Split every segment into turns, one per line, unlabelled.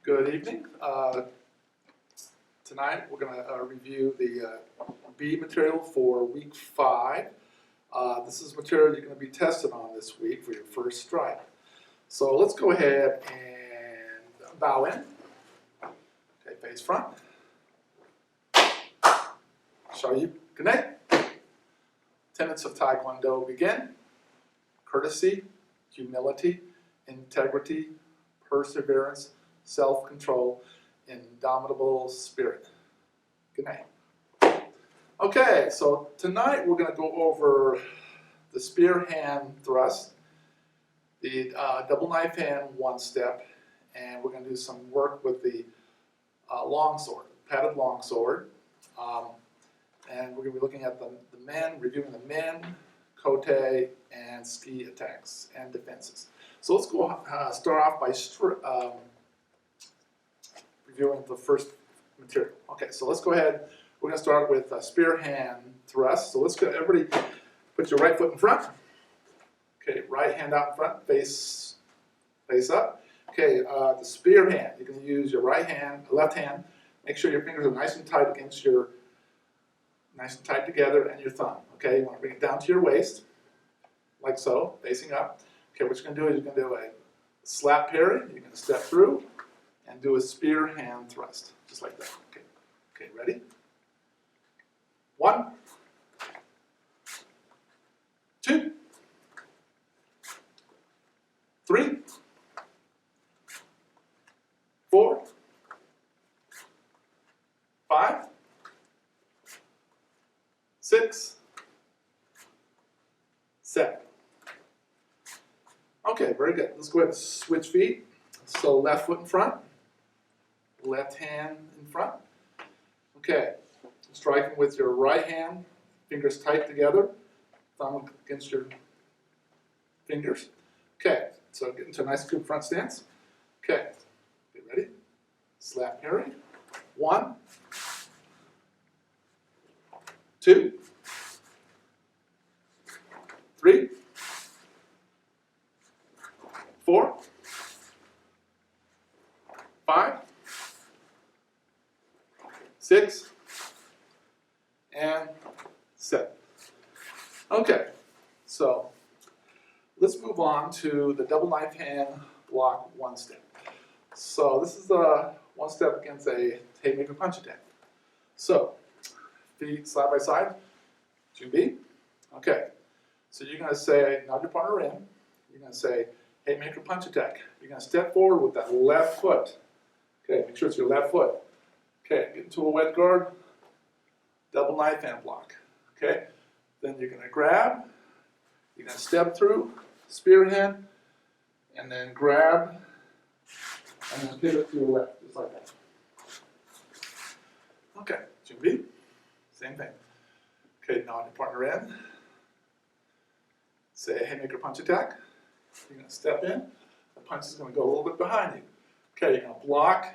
Good evening. Tonight we're going to review the B material for week 5. This is material you're going to be tested on this week for your first strike. So let's go ahead and bow in. Okay, face front. Shall you connect? Tenets of Taekwondo begin. Courtesy, humility, integrity, perseverance, self-control, indomitable spirit. Good night. Okay, so tonight we're going to go over the Spearhand Thrust, the double knife hand one step, and we're going to do some work with the long sword, padded long sword. And we're going to be looking at the men, reviewing the men, Kote, and ski attacks and defenses. So let's go start off by reviewing the first material. Okay, so let's go ahead. We're going to start with Spearhand Thrust. So let's go, everybody put your right foot in front. Okay, right hand out in front, face up. Okay, the spear hand, you're going to use your left hand. Make sure your fingers are nice and tight against your, nice and tight together, and your thumb. Okay, you want to bring it down to your waist, like so, facing up. Okay, what you're going to do is you're going to do a slap parry. You're going to step through and do a spear hand thrust, just like that. Okay, okay, ready? 1, 2, 3, 4, 5, 6, 7. Okay, very good. Let's go ahead and switch feet. So left foot in front, left hand in front. Okay, striking with your right hand, fingers tight together, thumb against your fingers. Okay, so get into a nice good front stance. Okay, get ready. Slap parry. 1, 2, 3, 4, 5, 6, and 7. Okay, so let's move on to the double knife hand block one step. So this is a one step against a haymaker punch attack. So feet side by side, 2B. Okay, so you're going to say, nod your partner in. You're going to say, haymaker punch attack. You're going to step forward with that left foot. Okay, make sure it's your left foot. Okay, get into a wedge guard, double knife hand block. Okay, then you're going to grab, you're going to step through, spearhand, and then grab, and then pivot to your left, just like that. Okay, Jimmy, same thing. Okay, nod your partner in. Say haymaker punch attack. You're going to step in. The punch is going to go a little bit behind you. Okay, you're going to block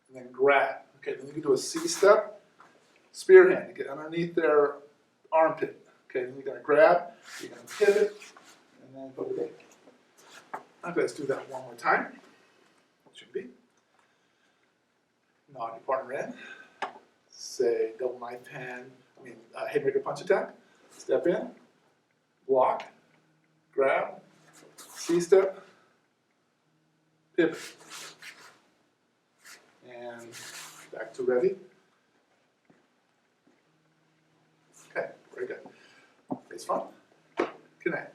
and then grab. Okay, then you can do a C-step, spearhand. You get underneath their armpit. Okay, then you're going to grab, you're going to pivot, and then put it in. Okay, let's do that one more time. It should be. Nod your partner in. Say double knife hand, haymaker punch attack. Step in, block, grab, C-step, pivot. And back to ready. Okay, very good. Face front, connect.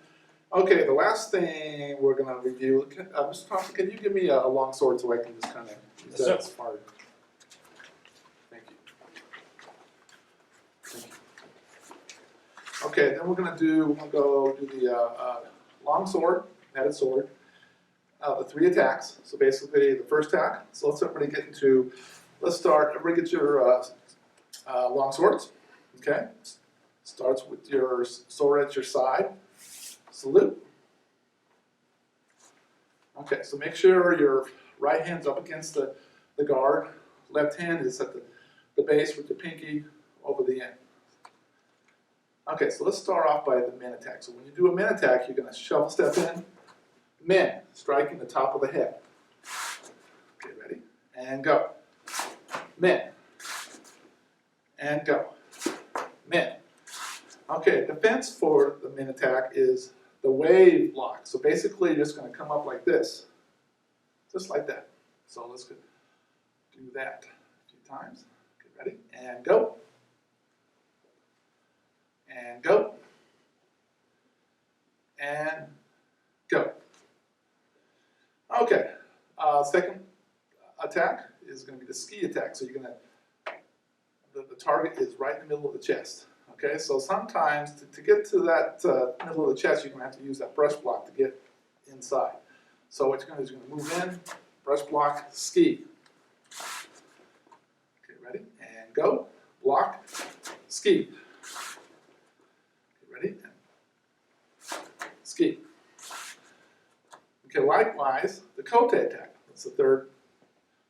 Okay, the last thing we're going to review, Mr. Thompson, can you give me a long sword so I can just kind of use that as hard? Thank you. Thank you. Okay, then we'll go do the long sword, padded sword, the 3 attacks. So basically the first attack, so let's everybody get into, everybody get your long swords, okay? Starts with your sword at your side, salute. Okay, so make sure your right hand's up against the guard, left hand is at the base with your pinky over the end. Okay, so let's start off by the men attack. So when you do a men attack, you're going to shovel step in, men, striking the top of the head. Okay, ready? and go. Min, and go. Min. Okay, defense for the min attack is the wave block. So basically you're just going to come up like this. Just like that. So let's do that a few times. Get ready, and go. And go. And go. Okay, second attack is going to be the ski attack. So you're going to, the target is right in the middle of the chest. Okay, so sometimes to get to that middle of the chest, you're going to have to use that brush block to get inside. So what you're going to do is you're going to move in, brush block, ski. Okay, ready? And go. Block, ski. Okay, ready? And ski. Okay, likewise, the Kote attack. That's the third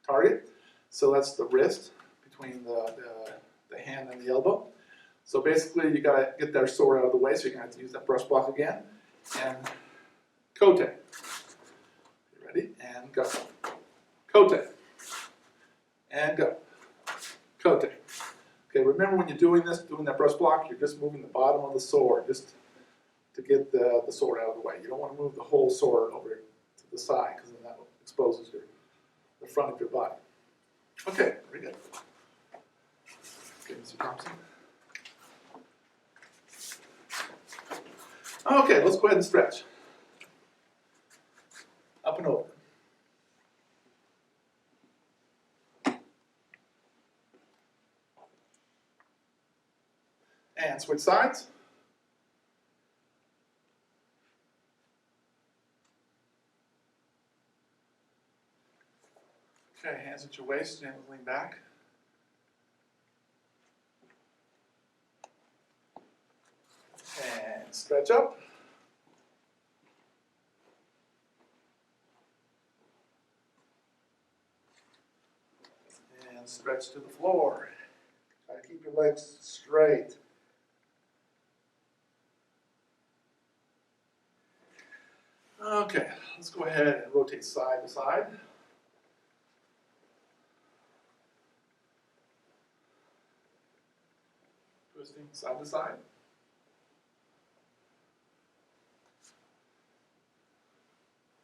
target. So that's the wrist between the hand and the elbow. So basically, you got to get their sword out of the way, so you're going to have to use that brush block again. And Kote. You ready? And go. Kote. And go. Kote. Okay, remember when you're doing this, doing that brush block, you're just moving the bottom of the sword just to get the sword out of the way. You don't want to move the whole sword over to the side, because then that exposes the front of your body. Okay, very good. Okay, Mr. Thompson. Okay, let's go ahead and stretch. Up and over. And switch sides. Okay, hands at your waist, gently lean back. And stretch up. And stretch to the floor. Try to keep your legs straight. Okay, let's go ahead and rotate side to side. Twisting side to side.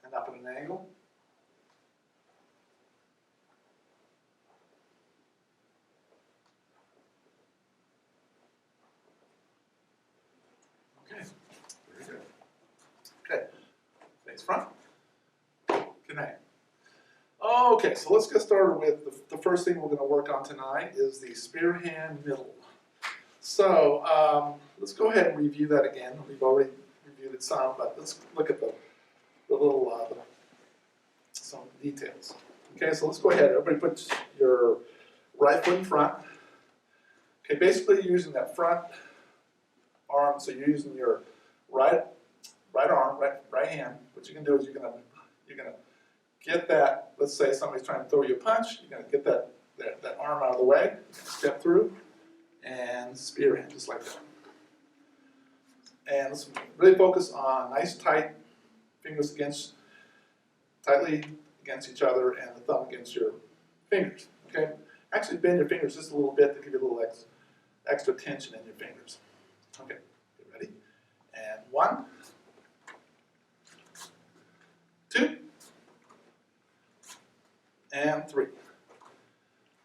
And up at an angle. Okay, very good. Okay, face front, connect. Okay, so let's get started with the first thing we're going to work on tonight is the spearhand middle. So let's go ahead and review that again. We've already reviewed it some, but let's look at the little some details. Okay, so let's go ahead. Everybody put your right foot in front. Okay, basically you're using that front arm, so you're using your right arm, right hand. What you can do is you're gonna get that. Let's say somebody's trying to throw you a punch. You're gonna get that arm out of the way. Step through and spearhand just like that. And let's really focus on nice tight fingers tightly against each other, and the thumb against your fingers. Okay, actually bend your fingers just a little bit to give you a little extra tension in your fingers. Okay, get ready. And 1, 2, and 3.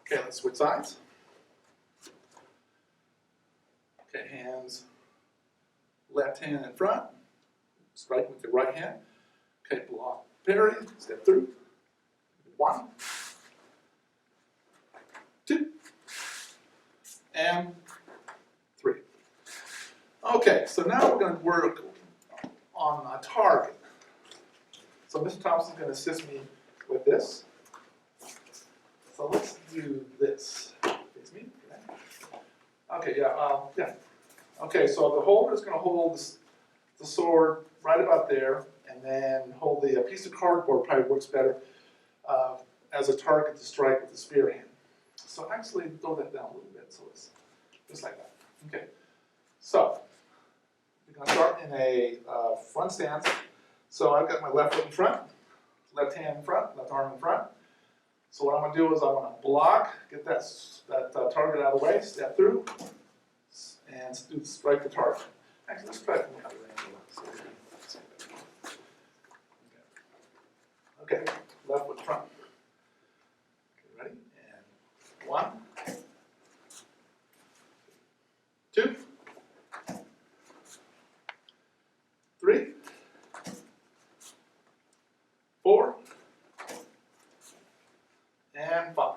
Okay, let's switch sides. Okay, hands, left hand in front, strike with your right hand. Okay, block, parry, step through. 1, 2, and 3. Okay, so now we're going to work on a target. So Mr. Thompson's going to assist me with this. So let's do this. Face me. Okay, yeah. Okay, so the holder is going to hold the sword right about there, and then hold a piece of cardboard. Probably works better as a target to strike with the spear hand. So actually throw that down a little bit, so it's just like that. Okay, so we're going to start in a front stance. So I've got my left foot in front, left hand in front, left arm in front. So what I'm going to do is I'm going to block, get that target out of the way, step through, and strike the target. Actually, let's try it from the other angle. Okay, left foot front. Okay, ready? And 1, 2, 3, 4, and 5.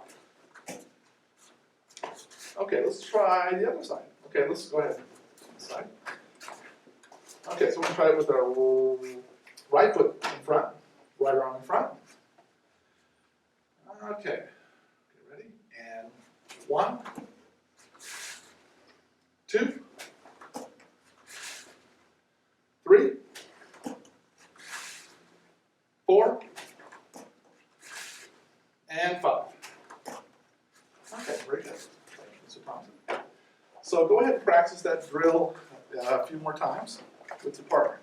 Okay, let's try the other side. Okay, let's go ahead. This side. Okay, so we're going to try it with our right foot in front, right arm in front. Okay, ready? And 1, 2, 3, 4, and 5. Okay, very good. Thank you, Mr. Thompson. So go ahead and practice that drill a few more times with your partner.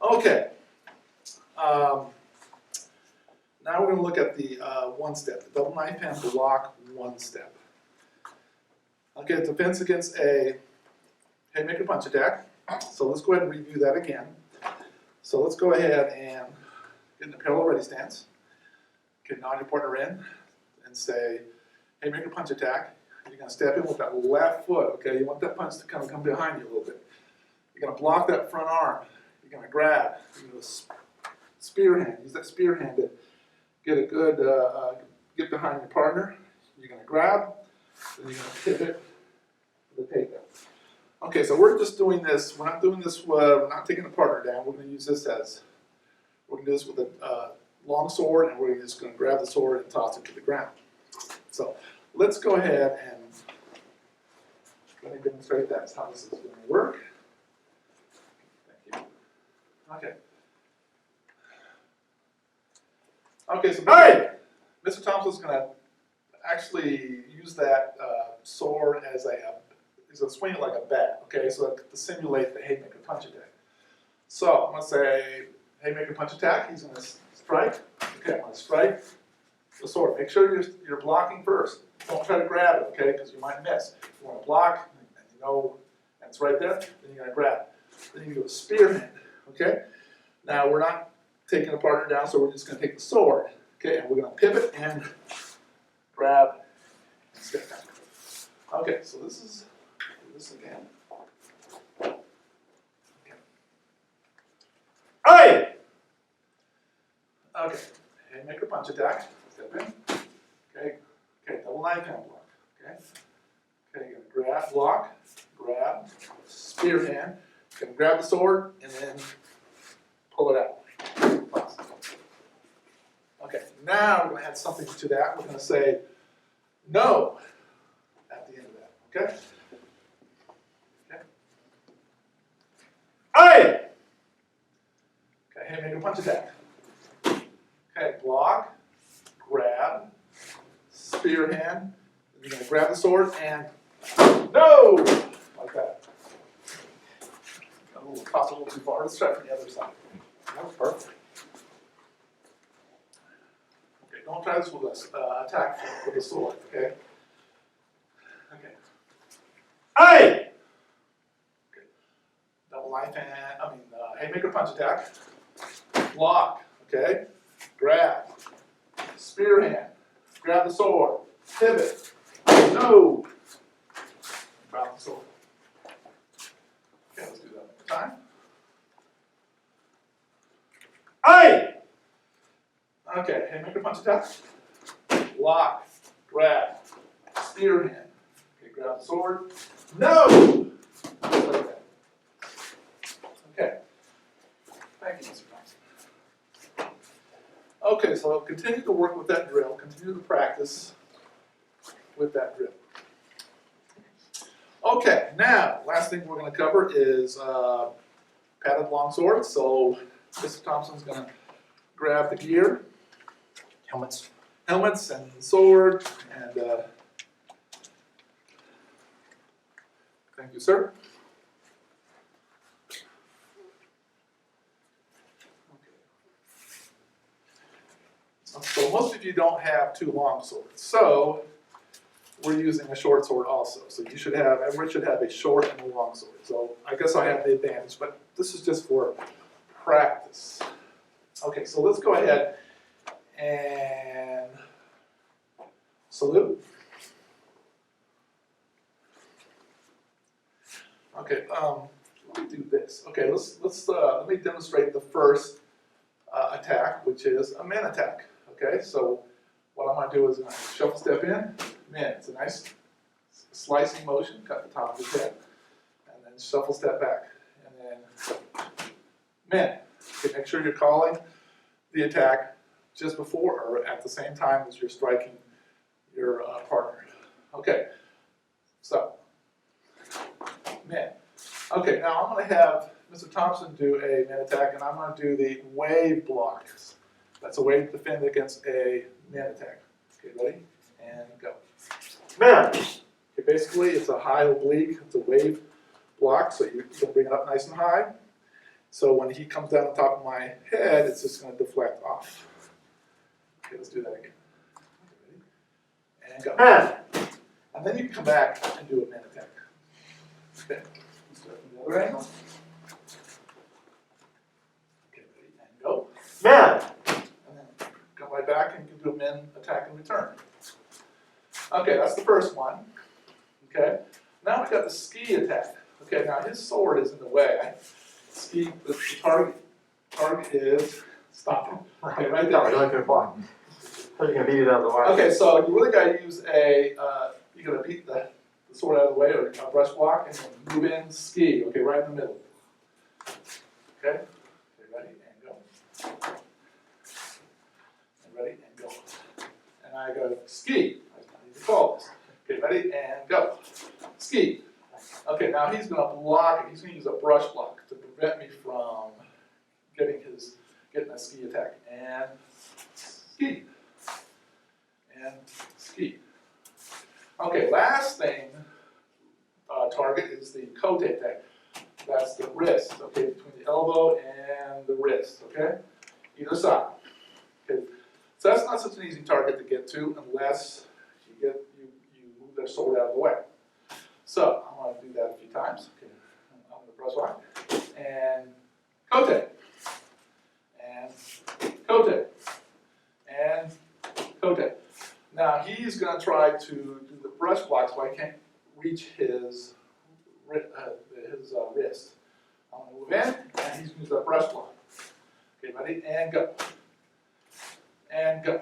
Okay. Now we're going to look at the one step, the double knife hand block one step. Okay, defense against a haymaker punch attack. So let's go ahead and review that again. So let's go ahead and get in a parallel ready stance. Okay, nod your partner in and say, haymaker punch attack. You're going to step in with that left foot, okay? You want that punch to kind of come behind you a little bit. You're going to block that front arm. You're going to grab. You're going to spear hand. Use that spear hand to get a good, get behind your partner. You're going to grab, then you're going to pivot for the takedown. Okay, so we're just doing this. We're not doing this, we're not taking the partner down. We're going to use this as, we're going to do this with a long sword, and we're just going to grab the sword and toss it to the ground. So let's go ahead and let me demonstrate that's how this is going to work. Thank you. Okay. Okay, so Mr. Thompson's going to actually use that sword as he's going to swing it like a bat, okay, so to simulate the haymaker punch attack. So I'm going to say haymaker punch attack. He's going to strike. Okay, I'm going to strike the sword. Make sure you're blocking first. Don't try to grab it, okay, because you might miss. You want to block, and you know, and it's right there, then you're going to grab. Then you do a spear hand, okay? Now, we're not taking the partner down, so we're just going to take the sword, okay, and we're going to pivot and grab and step down. Okay, so this is, do this again. Okay. Hey! Okay, haymaker punch attack, step in, okay, double knife hand block, okay, you're going to grab, block, grab, spear hand, you're going to grab the sword, and then pull it out. Okay, now we're going to add something to that. We're going to say no at the end of that, okay? Hey! Okay, haymaker punch attack. Okay, block, grab, spear hand. You're going to grab the sword and no! Like that. Toss a little too far. Let's try it from the other side. That was perfect. Okay, don't try this with us. Attack with a sword, okay? Okay. Hey! Okay. Double knife hand, haymaker punch attack. Block, okay? Grab. Spear hand. Grab the sword. Pivot. No! Drop the sword. Okay, let's do that one more time. Hey! Okay, haymaker punch attack. Block. Grab. Spear hand. Okay, grab the sword. No! Like that. Okay. Thank you, Mr. Thompson. Okay, so I'll continue to work with that drill, continue to practice with that drill. Okay, now, last thing we're going to cover is padded longsword. So Mr. Thompson's going to grab the gear, helmets and sword, and thank you, sir. Okay. So most of you don't have two long swords, so we're using a short sword also. So you should have, everyone should have a short and a long sword. So I guess I have the advantage, but this is just for practice. Okay, so let's go ahead and salute. Okay, let me do this. Okay, let me demonstrate the first attack, which is a min attack. Okay, so what I'm going to do is I'm going to shuffle step in, min. It's a nice slicing motion, cut the top of his head, and then shuffle step back, and then min. Okay, make sure you're calling the attack just before or at the same time as you're striking your partner. Okay, so min. Okay, now I'm going to have Mr. Thompson do a min attack, and I'm going to do the wave block. That's a way to defend against a min attack. Okay, ready? And go.
Man!
Okay, basically, it's a high oblique. It's a wave block, so you can bring it up nice and high. So when he comes down on top of my head, it's just going to deflect off. Okay, let's do that again. Okay, ready? And go.
Man!
And then you can come back and do a min attack. Okay. Start from the other angle. Okay, ready? And go.
Man!
And then come right back and you can do a min attack and return. Okay, that's the first one. Okay. Now we got the ski attack. Okay, now his sword is in the way. Ski, the target is stop. Okay, right
No, you're
there.
not going to block. How are you going to beat it out of the way?
Okay, so you really got to use a, you're going to beat the sword out of the way or a brush block and then move in ski. Okay, right in the middle. Okay, ready and go. And ready and go. And I go ski. I need to call this. Okay, ready and go. Ski. Okay, now he's going to block it. He's going to use a brush block to prevent me from getting a ski attack. And ski. And ski. Okay, last thing, target is the Kote attack. That's the wrist, okay, between the elbow and the wrist, okay? Either side. Okay. So that's not such an easy target to get to unless you move their sword out of the way. So I'm going to do that a few times. Okay. I'm going to brush block. And Kote. And Kote. And Kote. Now he's going to try to do the brush block so I can't reach his wrist. I'm going to move in, and he's going to use that brush block. Okay, ready? And go. And go.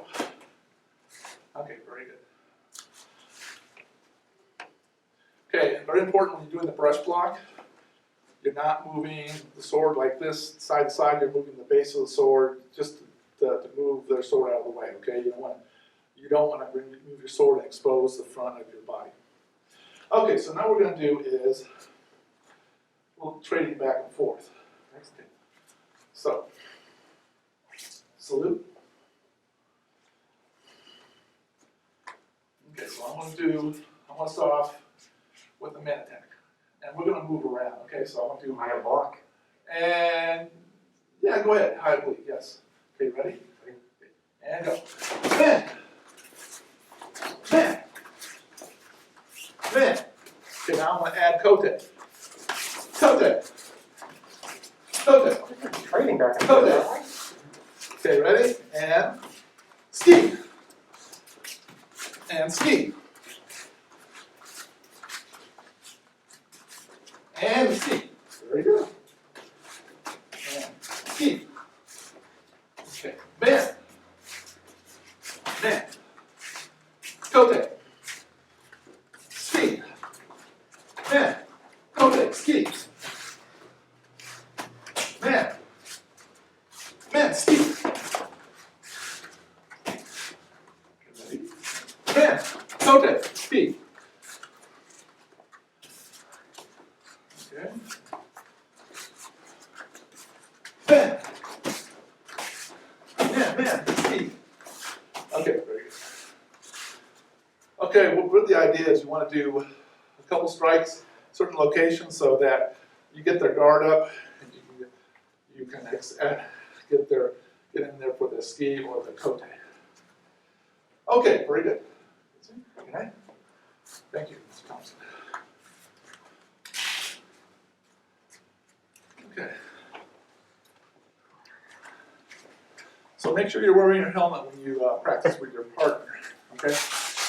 Okay, very good. Okay, and very important when you're doing the brush block, you're not moving the sword like this, side to side. You're moving the base of the sword just to move their sword out of the way, okay? You don't want to move your sword and expose the front of your body. Okay, so now what we're going to do is we'll trade back and forth. Okay. So, salute. Okay, so I'm going to start off with the min attack. And we're going to move around, okay? So I'm going to do
High block.
and yeah, go ahead. High oblique, yes. Okay, ready? And go. Min. Min. Min. Okay, now I'm going to add Kote. Kote. Kote.
Training back and
Kote.
forth.
Okay, ready? And ski. And ski. And ski. Very good. And ski. Okay, min. Min. Kote. Ski. Min. Kote. Ski. Min. Min. Ski. Ready? Min. Kote. Ski. Okay. Min. Min. Ski. Okay, very good. Okay, well, what the idea is you want to do a couple strikes, certain locations, so that you get their guard up, and you can get in there for the ski or the Kote. Okay, very good. Okay. Thank you, Mr. Thompson. Okay. So make sure you're wearing your helmet when you practice with your partner, okay?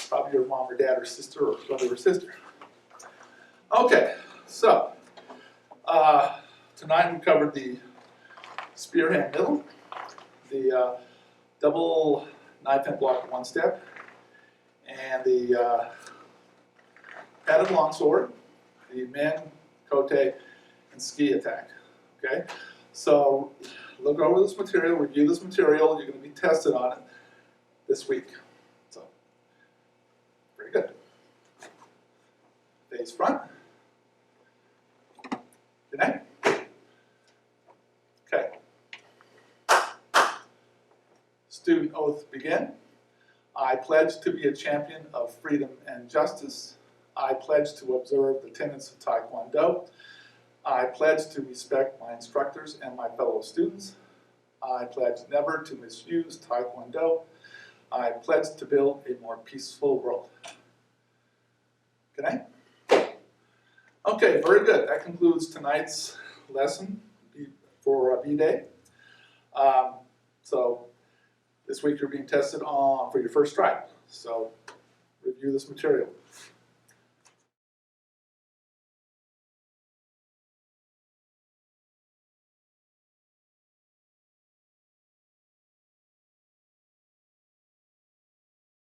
Probably your mom or dad or sister or brother or sister. Okay, so tonight we covered the spearhand middle, the double knife and block one step, and the padded longsword, the men, kote, and ski attack, okay? So look over this material, review this material, you're going to be tested on it this week. So, very good. Face front. Good night. Okay. Student oath begin. I pledge to be a champion of freedom and justice. I pledge to observe the tenets of Taekwondo. I pledge to respect my instructors and my fellow students. I pledge never to misuse Taekwondo. I pledge to build a more peaceful world. Good night. Okay, very good. That concludes tonight's lesson for B-Day. So this week you're being tested on for your first strike. So review this material.